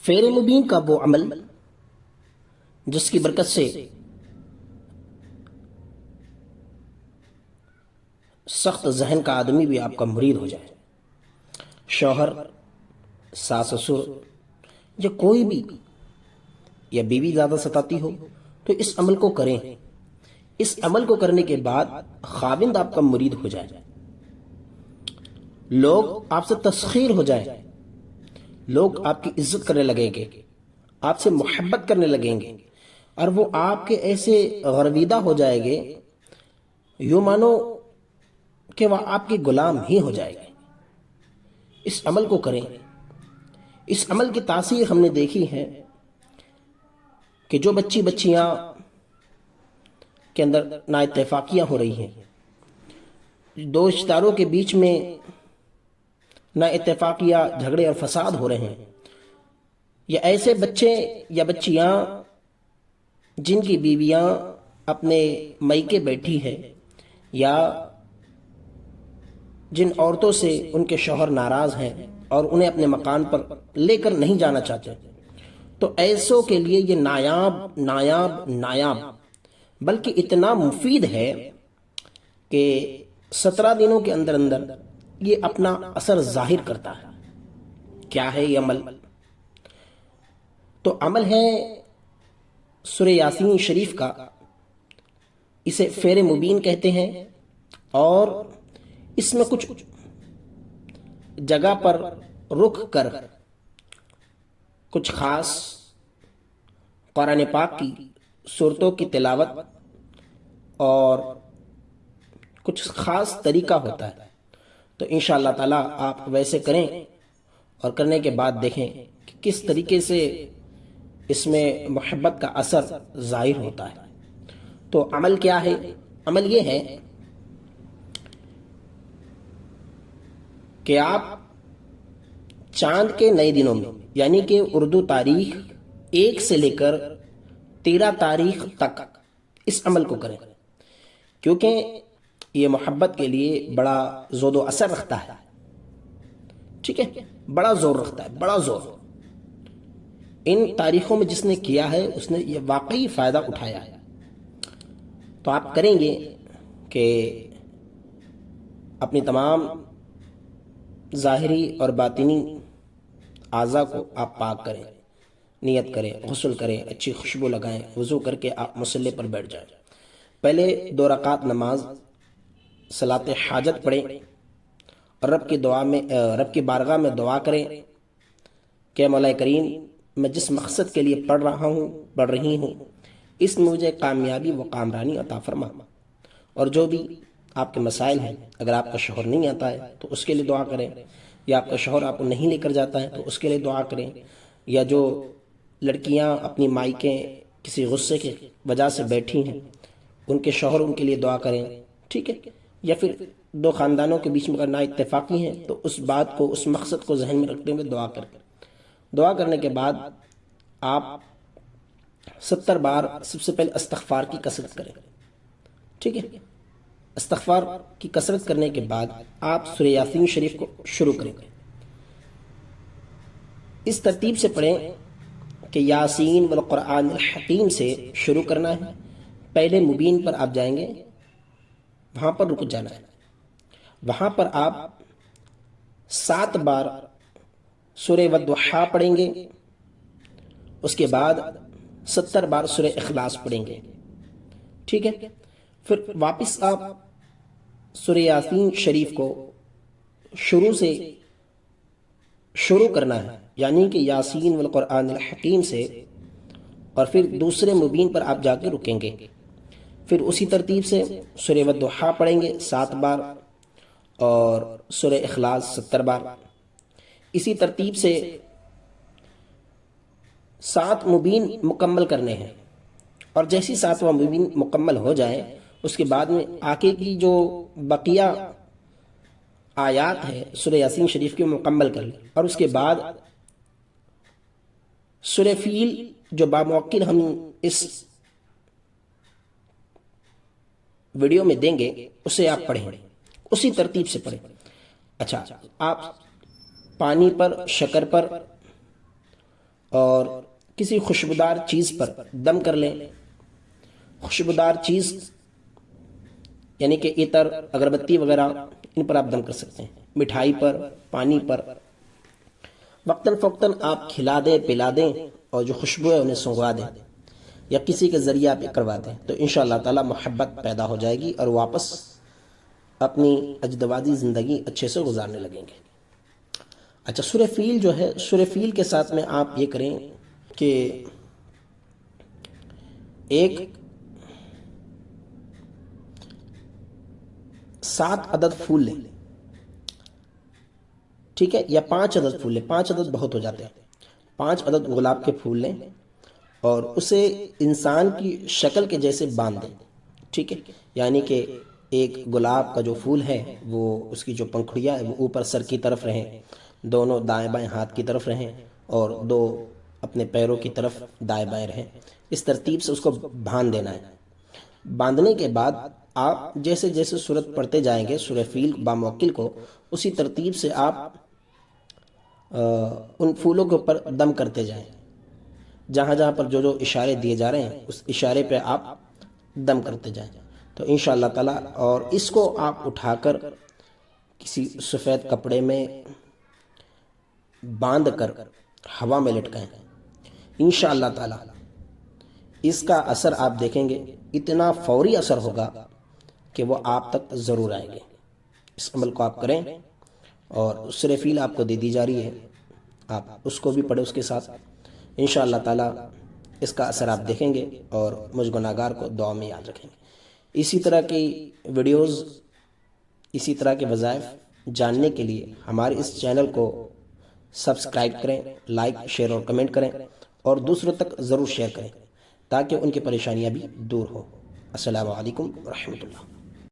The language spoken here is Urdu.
فیر مبین کا وہ عمل جس کی برکت سے سخت ذہن کا آدمی بھی آپ کا مرید ہو جائے. شوہر، ساس سسر یا کوئی بھی یا بیوی زیادہ ستاتی ہو تو اس عمل کو کریں. اس عمل کو کرنے کے بعد خاوند آپ کا مرید ہو جائے، لوگ آپ سے تسخیر ہو جائیں، لوگ آپ کی عزت کرنے لگیں گے، آپ سے محبت کرنے لگیں گے، اور وہ آپ کے ایسے غرویدہ ہو جائیں گے یوں مانو کہ وہ آپ کے غلام ہی ہو جائے گے. اس عمل کو کریں. اس عمل کی تاثیر ہم نے دیکھی ہے کہ جو بچیاں کے اندر نا اتفاقیاں ہو رہی ہیں، دو رشتےداروں کے بیچ میں نا اتفاقیاں، جھگڑے اور فساد ہو رہے ہیں، یا ایسے بچے یا بچیاں جن کی بیویاں اپنے میکے بیٹھی ہے، یا جن عورتوں سے ان کے شوہر ناراض ہیں اور انہیں اپنے مکان پر لے کر نہیں جانا چاہتے، تو ایسوں کے لیے یہ نایاب بلکہ اتنا مفید ہے کہ 17 دنوں کے اندر یہ اپنا اثر ظاہر کرتا ہے. کیا ہے یہ عمل؟ تو عمل ہے سورہ یاسین شریف کا. اسے فیر مبین کہتے ہیں، اور اس میں کچھ جگہ پر رک کر کچھ خاص قرآن پاک کی صورتوں کی تلاوت اور کچھ خاص طریقہ ہوتا ہے. تو انشاءاللہ تعالی آپ ویسے کریں اور کرنے کے بعد دیکھیں کہ کس طریقے سے اس میں محبت کا اثر ظاہر ہوتا ہے. تو عمل کیا ہے؟ عمل یہ ہے کہ آپ چاند کے نئے دنوں میں، یعنی کہ اردو تاریخ 1 سے لے کر 13 تاریخ تک اس عمل کو کریں، کیونکہ یہ محبت کے لیے بڑا زود و اثر رکھتا ہے. ٹھیک ہے، بڑا زور رکھتا ہے، بڑا زور. ان تاریخوں میں جس نے کیا ہے اس نے یہ واقعی فائدہ اٹھایا ہے. تو آپ کریں گے کہ اپنی تمام ظاہری اور باطنی اعضاء کو آپ پاک کریں، نیت کریں، غسل کریں، اچھی خوشبو لگائیں، وضو کر کے آپ مصلی پر بیٹھ جائیں. پہلے 2 رکعت نماز صلاۃ حاجت پڑھیں اور رب کی بارگاہ میں دعا کریں کہ مولا کریم، میں جس مقصد کے لیے پڑھ رہی ہوں اس میں مجھے کامیابی و کامرانی عطا فرما. اور جو بھی آپ کے مسائل ہیں، اگر آپ کا شوہر نہیں آتا ہے تو اس کے لیے دعا کریں، یا آپ کا شوہر آپ کو نہیں لے کر جاتا ہے تو اس کے لیے دعا کریں، یا جو لڑکیاں اپنی مائکیں کسی غصے کی وجہ سے بیٹھی ہیں ان کے شوہر ان کے لیے دعا کریں. ٹھیک ہے، یا پھر 2 خاندانوں کے بیچ میں اگر نا اتفاقی ہیں تو اس بات کو، اس مقصد کو ذہن میں رکھتے ہوئے دعا کرنے کے بعد آپ 70 بار سب سے پہلے استغفار کی کثرت کریں. ٹھیک ہے، استغفار کی کثرت کرنے کے بعد آپ سورہ یاسین شریف کو شروع کریں. اس ترتیب سے پڑھیں کہ یاسین والقرآن الحکیم سے شروع کرنا ہے. پہلے مبین پر آپ جائیں گے، وہاں پر رک جانا ہے، وہاں پر آپ 7 بار سورہ والضحیٰ پڑھیں گے، اس کے بعد 70 بار سورہ اخلاص پڑھیں گے. ٹھیک ہے، پھر واپس آپ سورہ یاسین شریف کو شروع سے شروع کرنا ہے، یعنی کہ یاسین والقرآن الحکیم سے، اور پھر دوسرے مبین پر آپ جا کے رکیں گے. پھر اسی ترتیب سے سورہ والضحیٰ پڑھیں گے 7 بار اور سورہ اخلاص 70 بار. اسی ترتیب سے 7 مبین مکمل کرنے ہیں، اور جیسی 7واں مبین مکمل ہو جائے اس کے بعد میں آگے کی جو بقیہ آیات ہے سورہ یاسین شریف کی مکمل کر لیں. اور اس کے بعد سورہ فیل جو باموقع ہم اس ویڈیو میں دیں گے اسے آپ پڑھیں، اسی ترتیب سے پڑھیں. اچھا، آپ پانی پر، شکر پر اور کسی خوشبودار چیز پر دم کر لیں۔ خوشبودار چیز یعنی کہ عطر، اگربتی وغیرہ، ان پر آپ دم کر سکتے ہیں، مٹھائی پر، پانی پر۔ وقتاً فوقتاً آپ کھلا دیں، پلا دیں، اور جو خوشبو ہے انہیں سنگوا دیں یا کسی کے ذریعے آپ یہ کروا دیں، تو انشاءاللہ تعالی محبت پیدا ہو جائے گی اور واپس اپنی اجدوادی زندگی اچھے سے گزارنے لگیں گے۔ اچھا، سورہ فیل جو ہے، سورہ فیل کے ساتھ میں آپ یہ کریں کہ ایک 7 عدد پھول لیں، ٹھیک ہے، یا 5 عدد پھول لیں، 5 عدد بہت ہو جاتے ہیں، 5 عدد گلاب کے پھول لیں اور اسے انسان کی شکل کے جیسے باندھ دیں، ٹھیک ہے، یعنی کہ ایک گلاب کا جو پھول ہے وہ اس کی جو پنکھڑیاں ہے وہ اوپر سر کی طرف رہیں، دونوں دائیں بائیں ہاتھ کی طرف رہیں، اور 2 اپنے پیروں کی طرف دائیں بائیں رہیں۔ اس ترتیب سے اس کو باندھ دینا ہے۔ باندھنے کے بعد آپ جیسے جیسے سورت پڑھتے جائیں گے سورہ فیل باموکل کو، اسی ترتیب سے آپ ان پھولوں کے اوپر دم کرتے جائیں، جہاں جہاں پر جو جو اشارے دیے جا رہے ہیں اس اشارے پہ آپ دم کرتے جائیں، تو انشاءاللہ تعالی۔ اور اس کو آپ اٹھا کر کسی سفید کپڑے میں باندھ کر ہوا میں لٹکائیں، انشاءاللہ تعالی اس کا اثر آپ دیکھیں گے، اتنا فوری اثر ہوگا کہ وہ آپ تک ضرور آئیں گے۔ اس عمل کو آپ کریں، اور سورہ فیل آپ کو دے دی جا رہی ہے، آپ اس کو بھی پڑھیں اس کے ساتھ، انشاءاللہ تعالی اس کا اثر آپ دیکھیں گے اور مجھ گناہگار کو دعا میں یاد رکھیں گے۔ اسی طرح کی ویڈیوز، اسی طرح کے وظائف جاننے کے لیے ہمارے اس چینل کو سبسکرائب کریں، لائک، شیئر اور کمنٹ کریں، اور دوسروں تک ضرور شیئر کریں تاکہ ان کی پریشانیاں بھی دور ہوں۔ السلام علیکم ورحمۃ اللہ۔